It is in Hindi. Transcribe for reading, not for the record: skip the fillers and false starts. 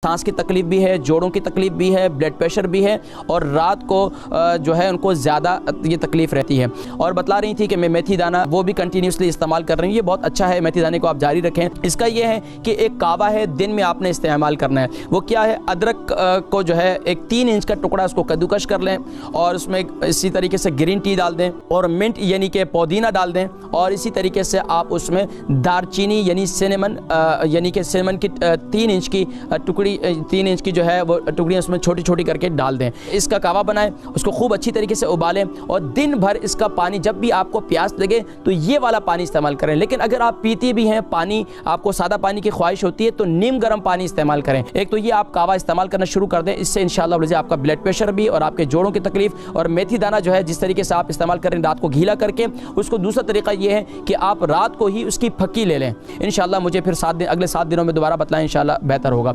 सांस की तकलीफ भी है, जोड़ों की तकलीफ भी है, ब्लड प्रेशर भी है और रात को जो है उनको ज़्यादा ये तकलीफ़ रहती है। और बतला रही थी कि मैं मेथी दाना वो भी कंटिन्यूसली इस्तेमाल कर रही हूँ। ये बहुत अच्छा है, मेथी दाने को आप जारी रखें। इसका ये है कि एक कावा है, दिन में आपने इस्तेमाल करना है। वो क्या है, अदरक को जो है एक 3 इंच का टुकड़ा उसको कद्दूकश कर लें और उसमें इसी तरीके से ग्रीन टी डाल दें और मिंट यानी कि पुदीना डाल दें और इसी तरीके से आप उसमें दारचीनी यानी सिनेमन यानी कि सिनेमन की 3 इंच की टुकड़ी 3 इंच की जो है वो टुकड़ियाँ उसमें छोटी छोटी करके डाल दें। इसका कावा बनाएं, उसको खूब अच्छी तरीके से उबालें और दिन भर इसका पानी, जब भी आपको प्यास लगे तो ये वाला पानी इस्तेमाल करें। लेकिन अगर आप पीती भी हैं पानी, आपको सादा पानी की ख्वाहिश होती है तो नीम गर्म पानी इस्तेमाल करें। एक तो ये आप कावा इस्तेमाल करना शुरू कर दें, इससे इंशाअल्लाह आपका ब्लड प्रेशर भी और आपके जोड़ों की तकलीफ और मेथी दाना जो है जिस तरीके से आप इस्तेमाल करें रात को गीला करके उसको। दूसरा तरीका ये है कि आप रात को ही उसकी फक्की ले लें। इंशाअल्लाह मुझे फिर अगले 7 दिनों में दोबारा बतलाएं, इंशाअल्लाह बेहतर होगा।